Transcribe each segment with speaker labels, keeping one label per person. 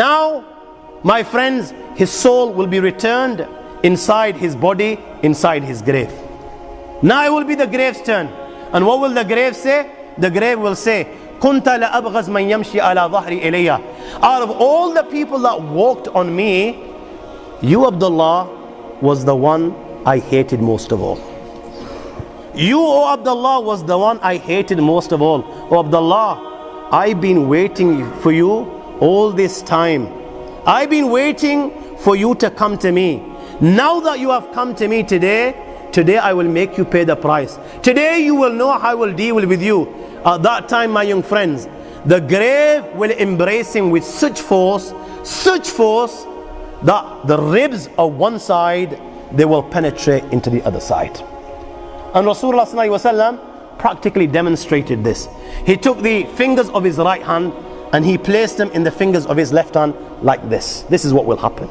Speaker 1: Now, my friends, his soul will be returned inside his body, inside his grave. Now it will be the grave's turn. And what will the grave say? The grave will say, كُنْتَ لَأَبْغَزْ مَنْ يَمْشِي عَلَى ظَهْرِ إِلَيَّ. Out of all the people that walked on me, you, Abdullah, was the one I hated most of all. You, O Abdullah, was the one I hated most of all. O Abdullah, I've been waiting for you all this time. I've been waiting for you to come to me. Now that you have come to me today I will make you pay the price. Today you will know how I will deal with you. At that time, my young friends, the grave will embrace him with such force that the ribs of one side, they will penetrate into the other side. And Rasulullah ﷺ practically demonstrated this. He took the fingers of his right hand and he placed them in the fingers of his left hand like this. This is what will happen.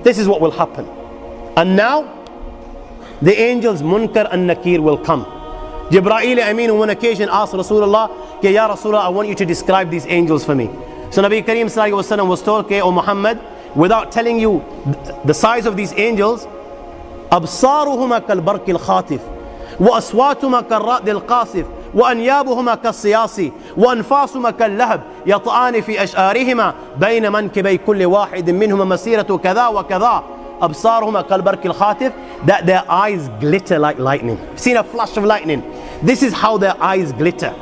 Speaker 1: This is what will happen. And now the angels Munkar and Nakir will come. Jibreel Amin on one occasion asked Rasulullah, Ya Rasulullah, I want you to describe these angels for me. So Nabi Kareem ﷺ was told, O Muhammad, without telling you the size of these angels, أبصارهما كالبرق الخاطف وأصواتهما كالرعد القاصف وأنيابهما كالصياص وأنفاسهما كاللهب يطعان في أشعارهما بين منكبي كل واحد منهما مسيرة كذا وكذا. أبصارهما كالبرق الخاطف, that their eyes glitter like lightning. Seen a flash of lightning? This is how their eyes glitter.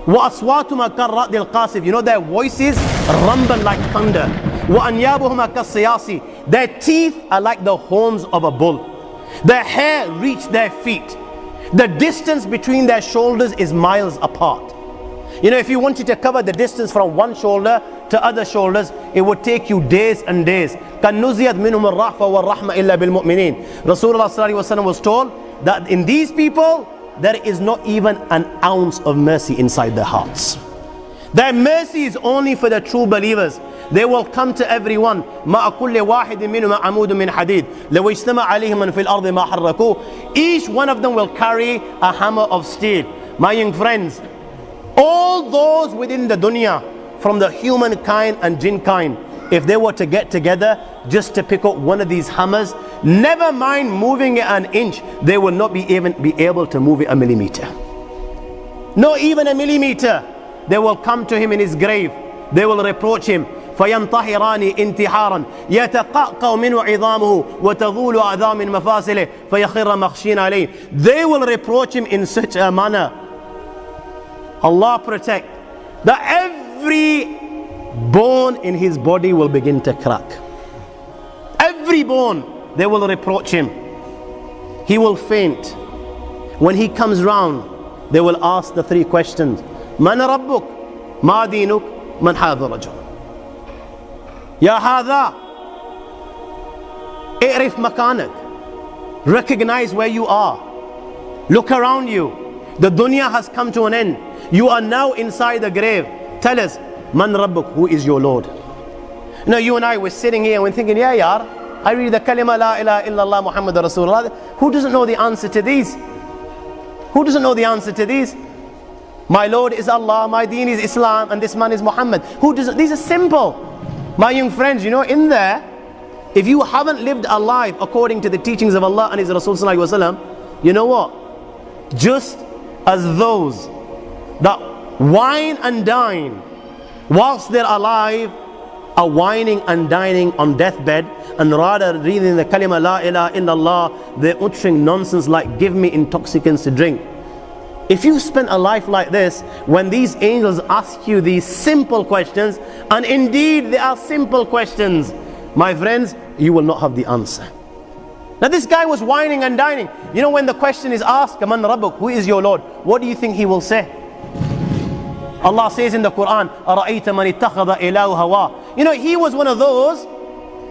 Speaker 1: وأصواتهما كالرعد القاصف, you know their voices rumble like thunder. وأنيابهما كالصياص, their teeth are like the horns of a bull. Their hair reach their feet. The distance between their shoulders is miles apart. You know, if you wanted to cover the distance from one shoulder to other shoulders, it would take you days and days. كَنُّزِيَتْ مِنْهُمُ الرَّحْفَ وَالرَّحْمَ إِلَّا بِالْمُؤْمِنِينَ. Rasulullah ﷺ was told that in these people, there is not even an ounce of mercy inside their hearts. Their mercy is only for the true believers. They will come to everyone. مَا كُلِّ وَاحِدٍ مِّنْهُمَا عَمُودٌ مِّنْ حَدِيدٍ لَوْ اجْتَمَعَ عَلَيْهِمْ مَنْ فِي الْأَرْضِ مَا حَرَّكُوهُ. Each one of them will carry a hammer of steel. My young friends, all those within the dunya, from the humankind and jinn kind, if they were to get together just to pick up one of these hammers, never mind moving it an inch, they will not be able to move it a millimeter. Not even a millimeter. They will come to him in his grave. They will reproach him. فينطحران انتحارا يتقعقع منه عظامه وتغول أعظام من مفاصله فيخر مخشين عليه. They will reproach him in such a manner, Allah protect, that every bone in his body will begin to crack. Every bone, they will reproach him. He will faint. When he comes round, they will ask the three questions: Man rabbuk? Ma dinuk? Man hadha rajul? Ya hadha, i'rif makanak. Recognize where you are. Look around you. The dunya has come to an end. You are now inside the grave. Tell us, Man rabbuk? Who is your Lord? Now you and I were sitting here and we're thinking, yeah, yar, I read the kalima la ilaha illallah Muhammad Rasulullah. Who doesn't know the answer to these? Who doesn't know the answer to these? My Lord is Allah, my deen is Islam, and this man is Muhammad. Who doesn't? These are simple. My young friends, you know, in there, if you haven't lived a life according to the teachings of Allah and His Rasul sallallahu alaihi wasallam, you know what? Just as those that wine and dine whilst they're alive are whining and dining on deathbed, and rather reading the kalima la ilaha illallah, they're uttering nonsense like give me intoxicants to drink. If you spend a life like this, when these angels ask you these simple questions, and indeed they are simple questions, my friends, you will not have the answer. Now this guy was whining and dining. You know, when the question is asked, Man rabbuk? Who is your Lord? What do you think he will say? Allah says in the Quran, أَرَأَيْتَ مَنِ اتَّخَذَ إِلَهُ هَوَاهُ. You know, he was one of those,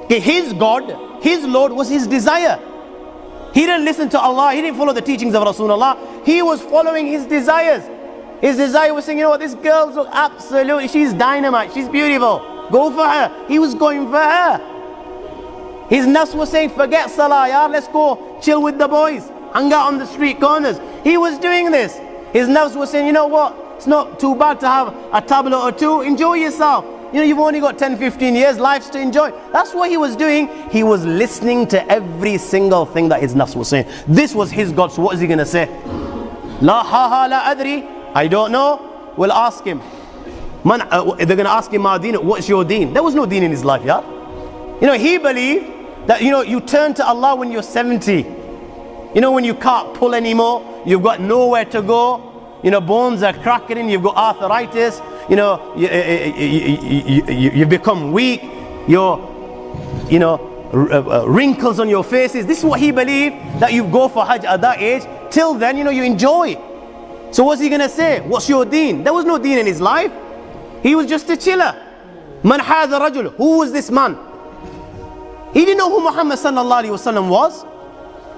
Speaker 1: his God, his Lord was his desire. He didn't listen to Allah, he didn't follow the teachings of Rasulullah, he was following his desires. His desire was saying, you know what, this girl's look absolutely, she's dynamite, she's beautiful, go for her. He was going for her. His nafs was saying, forget Salah, yaar, let's go chill with the boys, hang out on the street corners. He was doing this. His nafs was saying, you know what, it's not too bad to have a tablet or two, enjoy yourself. You've only got 10, 15 years, lives to enjoy. That's what he was doing. He was listening to every single thing that his nafs was saying. This was his God, so what is he going to say? La ha la adri, I don't know. We'll ask him. They're going to ask him, Ma deen, what's your deen? There was no deen in his life, yeah? He believed that, you turn to Allah when you're 70. When you can't pull anymore, you've got nowhere to go. Bones are cracking, you've got arthritis, you become weak, wrinkles on your faces. This is what he believed, that you go for Hajj at that age. Till then, you enjoy. So what's he going to say? What's your deen? There was no deen in his life. He was just a chiller. Man hadha rajul. Who was this man? He didn't know who Muhammad sallallahu alaihi wasallam was.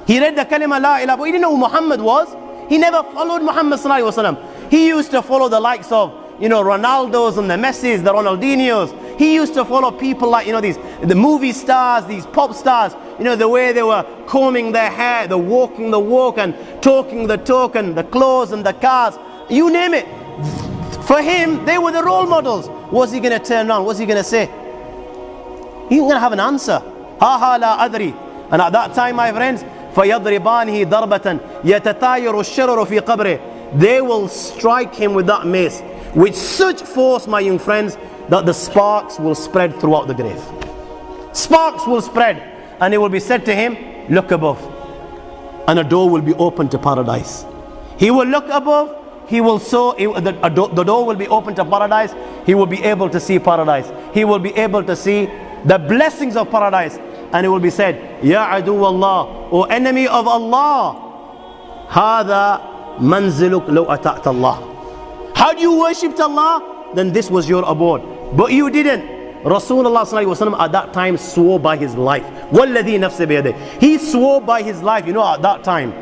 Speaker 1: He read the kalima la ilaha, but he didn't know who Muhammad was. He never followed Muhammad sallallahu alaihi wasallam. He used to follow the likes of, Ronaldos and the Messis, the Ronaldinhos. He used to follow people like, the movie stars, these pop stars, the way they were combing their hair, the walking the walk and talking the talk and the clothes and the cars, you name it. For him, they were the role models. What's he going to turn around? What's he going to say? He's going to have an answer. Ha ha la adri. And at that time, my friends, فَيَضْرِبَانِهِ ضَرْبَةً يَتَتَايَرُ الشَّرَرُ فِي قَبْرِهِ. They will strike him with that mace with such force, my young friends, that the sparks will spread throughout the grave. Sparks will spread, and it will be said to him, look above. And a door will be opened to paradise. He will look above, the door will be open to paradise. He will be able to see paradise. He will be able to see the blessings of paradise. And it will be said, Ya adu Allah, O enemy of Allah, Hada manziluk law ata'ta Allah. How do you worship Allah? Then this was your abode. But you didn't. Rasulullah sallallahu alaihi wasallam at that time swore by his life. Walladhi nafsi biyadih. He swore by his life. At that time,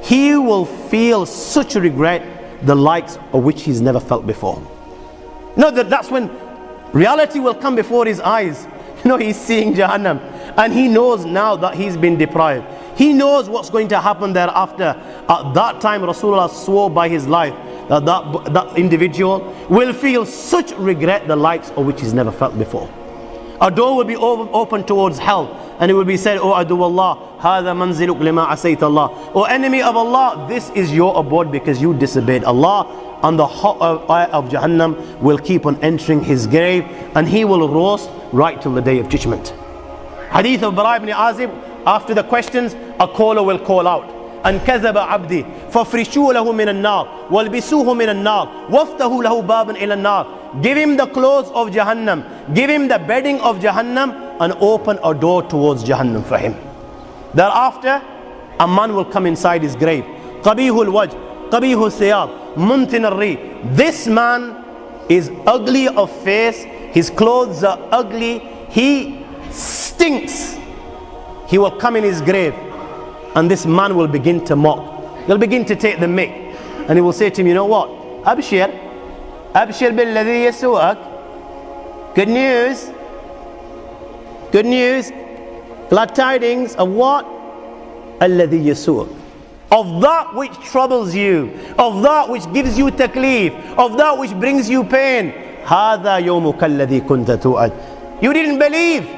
Speaker 1: he will feel such regret, the likes of which he's never felt before. That's when reality will come before his eyes. He's seeing Jahannam, and he knows now that he's been deprived. He knows what's going to happen thereafter. At that time, Rasulullah swore by his life that individual will feel such regret, the likes of which he's never felt before. A door will be open towards hell, and it will be said, O adu Allah, hada manziluk lima asayta Allah. O enemy of Allah, this is your abode because you disobeyed Allah. And the hot fire of Jahannam will keep on entering his grave, and he will roast right till the day of judgment. Hadith of Bara ibn Azib, after the questions, a caller will call out, and كذب عبدي فافرشوا له من النار والبسوه من النار وافتحوا له بابا إلى النار. Give him the clothes of Jahannam, give him the bedding of Jahannam, and open a door towards Jahannam for him. Thereafter, a man will come inside his grave. قبيح الوجه قبيح الثياب منتن الريح. This man is ugly of face, his clothes are ugly, he stinks. He will come in his grave, and this man will begin to mock. He'll begin to take the mick, and he will say to him, you know what? Abshir billadhi yasu'ak. Good news. Good news. Glad tidings of what? Alladhi yasu'ak. Of that which troubles you, of that which gives you taklif, of that which brings you pain. Hada yawmuka alladhi kunta tu'ad. You didn't believe.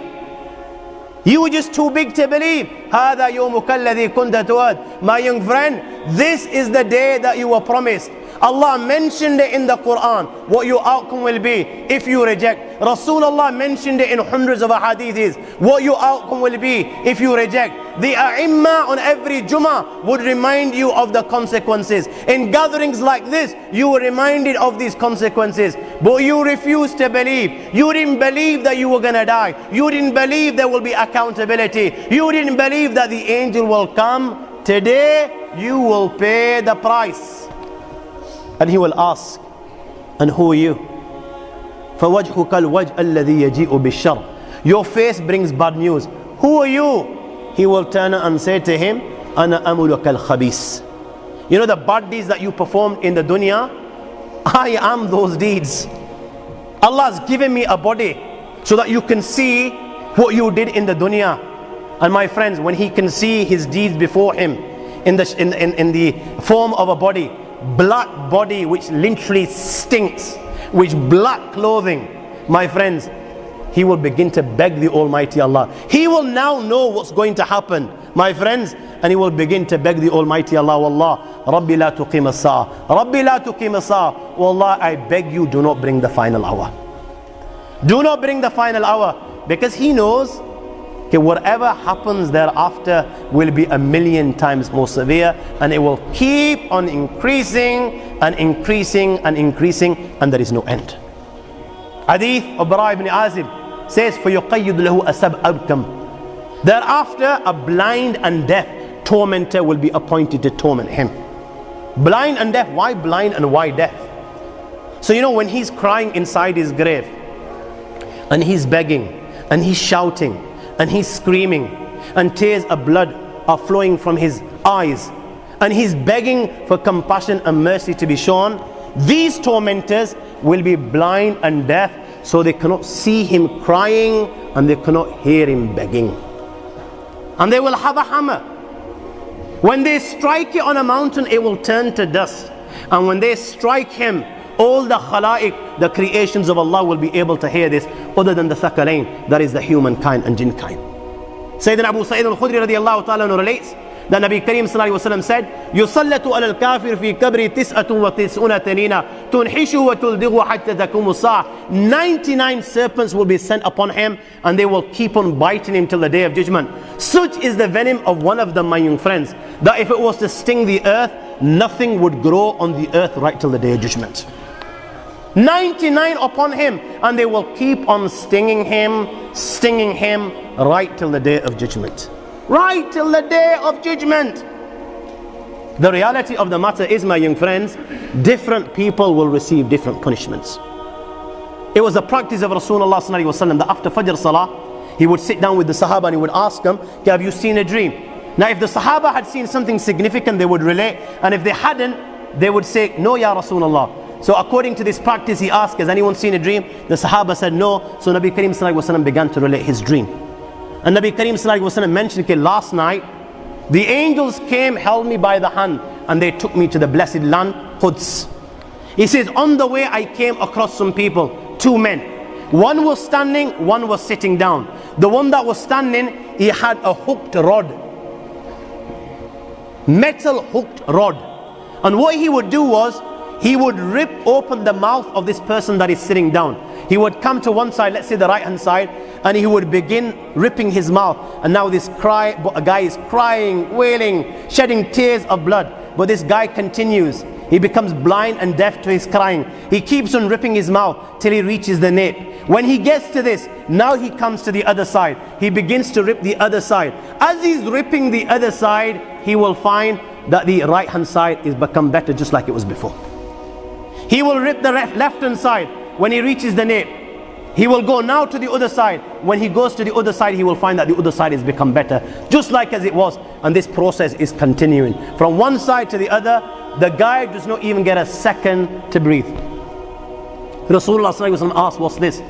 Speaker 1: You were just too big to believe. Hada yawmuka alladhi kunta tu'ad. My young friend, this is the day that you were promised. Allah mentioned it in the Quran, what your outcome will be if you reject. Rasulullah mentioned it in hundreds of ahadiths, what your outcome will be if you reject. The A'imma on every Jummah would remind you of the consequences. In gatherings like this, you were reminded of these consequences, but you refused to believe. You didn't believe that you were going to die. You didn't believe there will be accountability. You didn't believe that the angel will come. Today, you will pay the price. And he will ask, and who are you? فَوَجْهُكَ الْوَجْءَ الَّذِي يَجِيءُ بِالشَّرِّ. Your face brings bad news. Who are you? He will turn and say to him, أَنَا أَمُلُكَ الْخَبِيثِ. You know the bad deeds that you performed in the dunya? I am those deeds. Allah has given me a body so that you can see what you did in the dunya. And my friends, when he can see his deeds before him in the form of a body, black body which literally stinks, which black clothing, my friends, he will begin to beg the Almighty Allah. He will now know what's going to happen, my friends, and he will begin to beg the Almighty Allah, Wallah, Rabbi la tuqim as-sa'a, Rabbi la tuqim as-sa'a, Wallah, I beg you, do not bring the final hour. Do not bring the final hour, because he knows that whatever happens thereafter will be 1,000,000 times more severe, and it will keep on increasing and increasing and increasing, and there is no end. Hadith of Bara ibn Azib says, فَيُقَيِّدْ لَهُ أَسَبْ أَبْكَمْ. Thereafter, a blind and deaf tormentor will be appointed to torment him. Blind and deaf. Why blind and why deaf? So you know, when he's crying inside his grave, and he's begging, and he's shouting, and he's screaming, and tears of blood are flowing from his eyes, and he's begging for compassion and mercy to be shown, these tormentors will be blind and deaf, so they cannot see him crying and they cannot hear him begging. And they will have a hammer. When they strike it on a mountain, it will turn to dust. And when they strike him, all the khalaiq, the creations of Allah, will be able to hear this, other than the thaqalain, that is the humankind and jinn kind. Sayyidina Abu Sa'id al-Khudri radiyallahu ta'ala relates that Nabi Kareem sallallahu alayhi wa sallam said, يُصَلَّةُ عَلَى الْكَافِرِ فِي كَبْرِ تِسْأَةٌ وَتِسْعُونَ تَنِينَ تُنْحِشُهُ وَتُلْدِغُ حَتَّى تَكُمُ السَّاعَةِ. 99 serpents will be sent upon him, and they will keep on biting him till the day of judgment. Such is the venom of one of them, my young friends, that if it was to sting the earth, nothing would grow on the earth right till the day of judgment. 99 upon him, and they will keep on stinging him right till the day of judgment. Right till the day of judgment. The reality of the matter is, my young friends, different people will receive different punishments. It was the practice of Rasulullah sallallahu alaihi wasallam that after Fajr Salah, he would sit down with the Sahaba and he would ask them, have you seen a dream? Now if the Sahaba had seen something significant, they would relate, and if they hadn't, they would say, no, Ya Rasulullah. So according to this practice, he asked, has anyone seen a dream? The Sahaba said no. So Nabi Kareem sallallahu alaihi wasallam began to relate his dream. And Nabi Kareem sallallahu alaihi wasallam mentioned, okay, last night the angels came, held me by the hand, and they took me to the blessed land, Quds. He says, on the way I came across some people, two men. One was standing, one was sitting down. The one that was standing, he had a hooked rod, metal hooked rod. And what he would do was, he would rip open the mouth of this person that is sitting down. He would come to one side, let's say the right hand side, and he would begin ripping his mouth. And now this guy is crying, wailing, shedding tears of blood. But this guy continues. He becomes blind and deaf to his crying. He keeps on ripping his mouth till he reaches the nape. When he gets to this, now he comes to the other side. He begins to rip the other side. As he's ripping the other side, he will find that the right hand side is become better, just like it was before. He will rip the left hand side. When he reaches the nape, he will go now to the other side. When he goes to the other side, he will find that the other side has become better, just like as it was. And this process is continuing from one side to the other. The guy does not even get a second to breathe. Rasulullah sallallahu alaihi wasallam asked, what's this?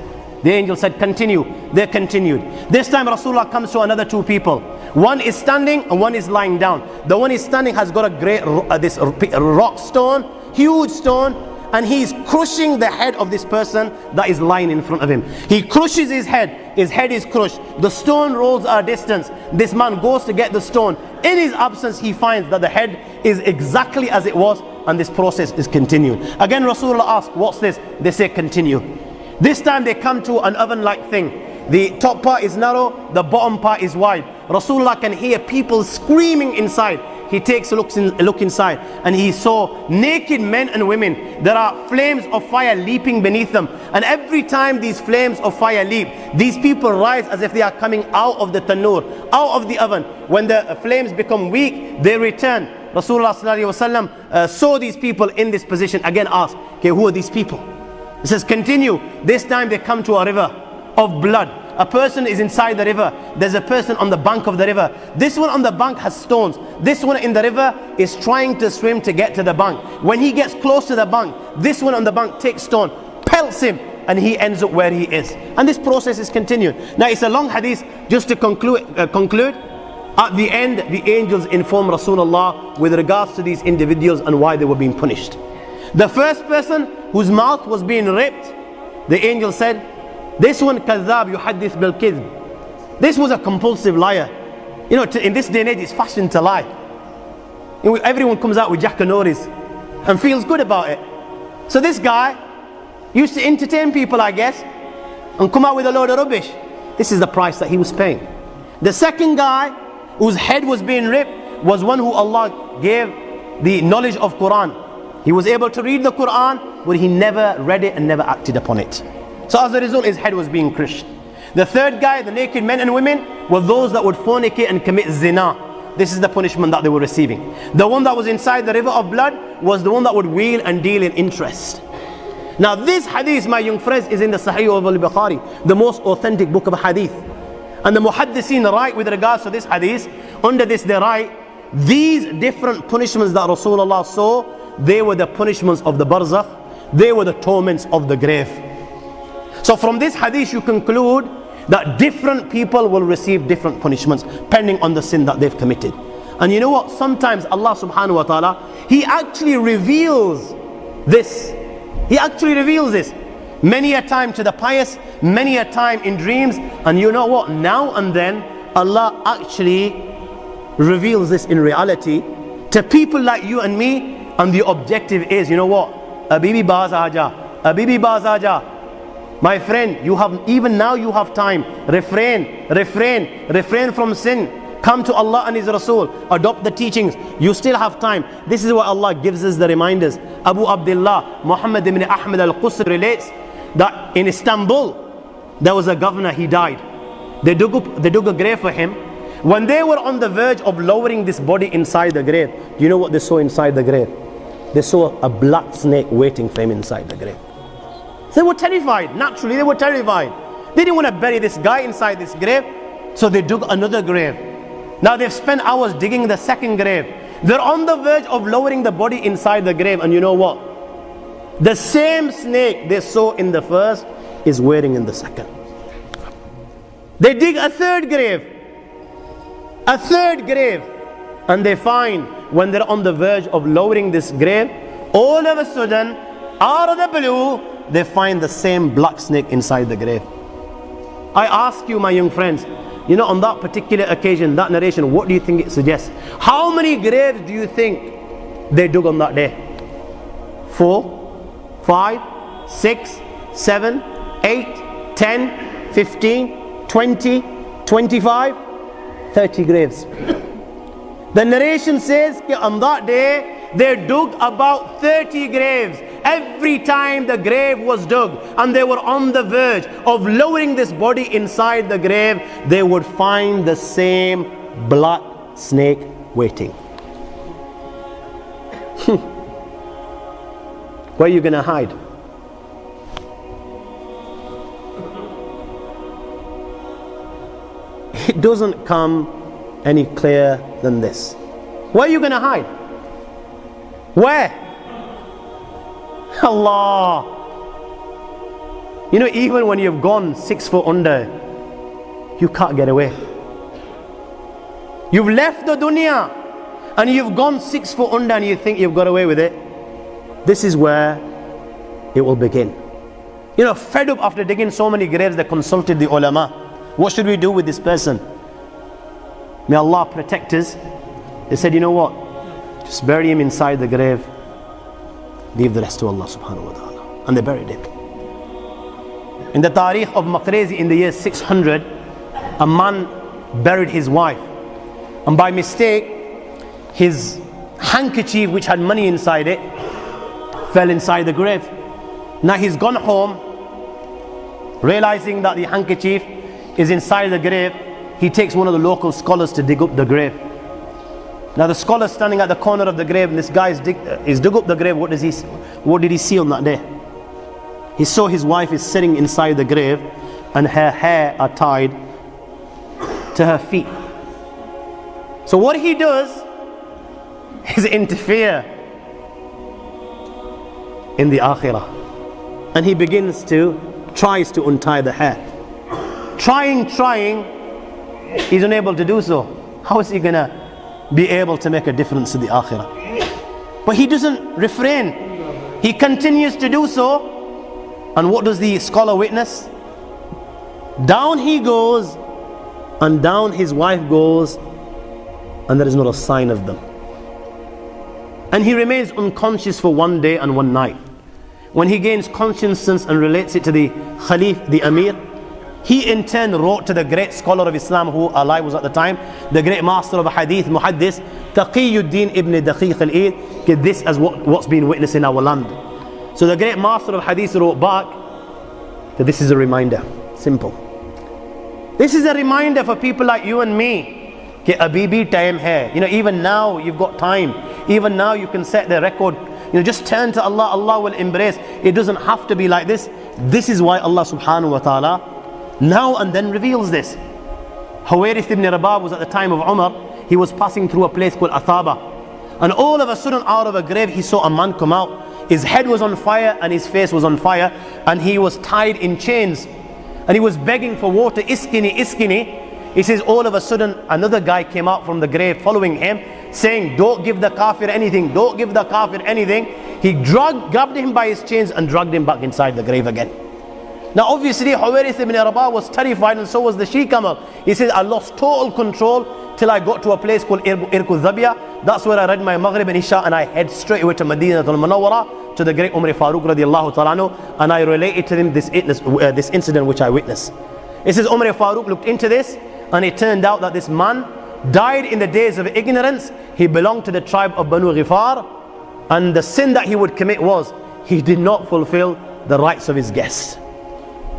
Speaker 1: The angel said, continue. They continued. This time Rasulullah comes to another two people. One is standing and one is lying down. The one is standing has got a great this rock stone, huge stone, and he is crushing the head of this person that is lying in front of him. He crushes his head is crushed. The stone rolls a distance. This man goes to get the stone. In his absence, he finds that the head is exactly as it was, and this process is continuing. Again, Rasulullah asked, what's this? They say, continue. This time they come to an oven-like thing. The top part is narrow, the bottom part is wide. Rasulullah can hear people screaming inside. He takes a look inside, and he saw naked men and women. There are flames of fire leaping beneath them, and every time these flames of fire leap, these people rise as if they are coming out of the tanur, out of the oven. When the flames become weak, they return. Rasulullah sallallahu alaihi wasallam saw these people in this position. Again asked, okay, who are these people? He says, continue. This time they come to a river of blood. A person is inside the river. There's a person on the bank of the river. This one on the bank has stones. This one in the river is trying to swim to get to the bank. When he gets close to the bank, this one on the bank takes stone, pelts him, and he ends up where he is. And this process is continued. Now it's a long hadith. Just to conclude, at the end, the angels inform Rasulullah with regards to these individuals and why they were being punished. The first person whose mouth was being ripped, the angel said, This one, kadhab, yuhaddith bil kidhb. This was a compulsive liar. You know, in this day and age, it's fashion to lie. You know, everyone comes out with jackanories and feels good about it. So this guy used to entertain people, I guess, and come out with a load of rubbish. This is the price that he was paying. The second guy, whose head was being ripped, was one who Allah gave the knowledge of Quran. He was able to read the Quran, but he never read it and never acted upon it. So as a result, his head was being crushed. The third guy, the naked men and women, were those that would fornicate and commit zina. This is the punishment that they were receiving. The one that was inside the river of blood was the one that would wheel and deal in interest. Now this hadith, my young friends, is in the Sahih of al-Bukhari, the most authentic book of hadith. And the muhaddithin write with regards to this hadith, under this they write, these different punishments that Rasulullah saw, they were the punishments of the barzakh, they were the torments of the grave. So from this hadith you conclude that different people will receive different punishments depending on the sin that they've committed. And you know what? Sometimes Allah subhanahu wa ta'ala, He actually reveals this. He actually reveals this many a time to the pious, many a time in dreams. And you know what? Now and then Allah actually reveals this in reality to people like you and me. And the objective is, you know what? Abibi baaz aaja, Abibi baaz aaja. My friend, you have, even now you have time. Refrain from sin. Come to Allah and His Rasul. Adopt the teachings. You still have time. This is what Allah gives us the reminders. Abu Abdullah Muhammad ibn Ahmed al-Qusr relates that in Istanbul there was a governor, he died. They dug a grave for him. When they were on the verge of lowering this body inside the grave, do you know what they saw inside the grave? They saw a black snake waiting for him inside the grave. They were terrified. Naturally, they were terrified. They didn't want to bury this guy inside this grave, so they dug another grave. Now they've spent hours digging the second grave. They're on the verge of lowering the body inside the grave, and you know what? The same snake they saw in the first is waiting in the second. They dig a third grave, and they find when they're on the verge of lowering this grave, all of a sudden, out of the blue, they find the same black snake inside the grave. I ask you, my young friends, you know, on that particular occasion, that narration, what do you think it suggests? How many graves do you think they dug on that day? 4, 5, 6, 7, 8, 10, 15, 20, 25, 30 graves. The narration says that on that day, they dug about 30 graves. Every time the grave was dug and they were on the verge of lowering this body inside the grave, they would find the same black snake waiting. Where are you going to hide? It doesn't come any clearer than this. Where are you going to hide? Where? Allah. You know, even when you've gone 6 foot under, you can't get away. You've left the dunya and you've gone 6 foot under and you think you've got away with it. This is where it will begin. You know, fed up after digging so many graves, they consulted the ulama. What should we do with this person? May Allah protect us. They said, you know what? Just bury him inside the grave. Leave the rest to Allah subhanahu wa ta'ala. And they buried him. In the Tarikh of Maqrezi in the year 600, a man buried his wife. And by mistake, his handkerchief, which had money inside it, fell inside the grave. Now he's gone home, realizing that the handkerchief is inside the grave. He takes one of the local scholars to dig up the grave. Now the scholar standing at the corner of the grave, and this guy is dug up the grave. What did he see on that day? He saw his wife is sitting inside the grave and her hair are tied to her feet. So what he does is interfere in the akhirah, and he tries to untie the hair. Trying, he's unable to do so. How is he gonna be able to make a difference to the akhirah? But he doesn't refrain. He continues to do so. And what does the scholar witness? Down he goes, and down his wife goes, and there is not a sign of them. And he remains unconscious for one day and one night. When he gains consciousness and relates it to the Khalif, the Amir, he in turn wrote to the great scholar of Islam who alive was at the time, the great master of Hadith, Muhaddis, Taqiyuddin ibn Daqiq al-Eid, this is what's been witnessed in our land. So the great master of Hadith wrote back that this is a reminder, simple. This is a reminder for people like you and me. That abhi bhi time hai. Even now you've got time. Even now you can set the record. Just turn to Allah. Allah will embrace. It doesn't have to be like this. This is why Allah subhanahu wa ta'ala now and then reveals this. Huwayrith ibn Rabab was at the time of Umar. He was passing through a place called Athaba. And all of a sudden out of a grave he saw a man come out. His head was on fire and his face was on fire. And he was tied in chains. And he was begging for water. Iskini, iskini. He says all of a sudden another guy came out from the grave following him, saying, don't give the kafir anything, don't give the kafir anything. He grabbed him by his chains and dragged him back inside the grave again. Now obviously Huwayrith ibn Rabah was terrified, and so was the Sheikh Ahmed. He says, I lost total control till I got to a place called Irku Zabia. That's where I read my Maghrib and Isha, and I head straight away to Medina al-Munawwara, to the great Umar Farooq radiallahu ta'ala anhu, and I related to him this incident which I witnessed. It says Umar Farooq looked into this, and it turned out that this man died in the days of ignorance. He belonged to the tribe of Banu Ghifar, and the sin that he would commit was he did not fulfill the rights of his guests.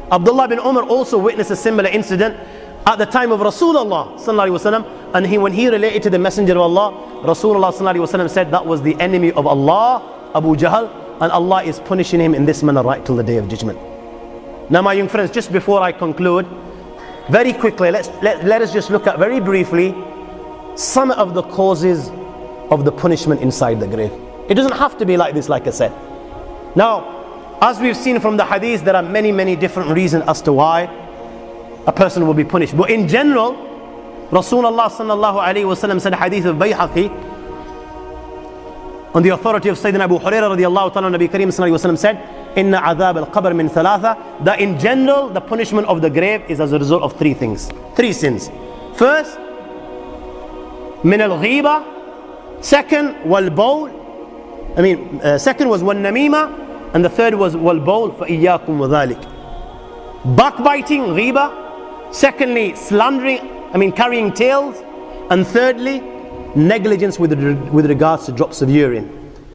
Speaker 1: Abdullah bin Umar also witnessed a similar incident at the time of Rasulullah sallallahu alaihi wasallam, and when he related to the Messenger of Allah, Rasulullah sallallahu alaihi wasallam said that was the enemy of Allah, Abu Jahl, and Allah is punishing him in this manner right till the day of judgment. Now my young friends, just before I conclude, very quickly, let us just look at very briefly some of the causes of the punishment inside the grave. It doesn't have to be like this, like I said. Now, as we've seen from the hadith, there are many different reasons as to why a person will be punished. But in general, Rasulullah sallallahu alayhi wasallam said, hadith of Bayhaqi, on the authority of Sayyidina Abu Hurairah radiallahu ta'ala, Nabi Kareem sallallahu alayhi wasallam said, Inna adhab al-qabr min thalatha, that in general the punishment of the grave is as a result of three things, three sins. First, min al-ghiba. Second, wal-bawl. Second was wal-namima, and the third was wal-bawl. فَإِيَّاكُمْ وَذَلِكَ. Backbiting, ghiba. Secondly, slandering, carrying tales. And thirdly, negligence with regards to drops of urine.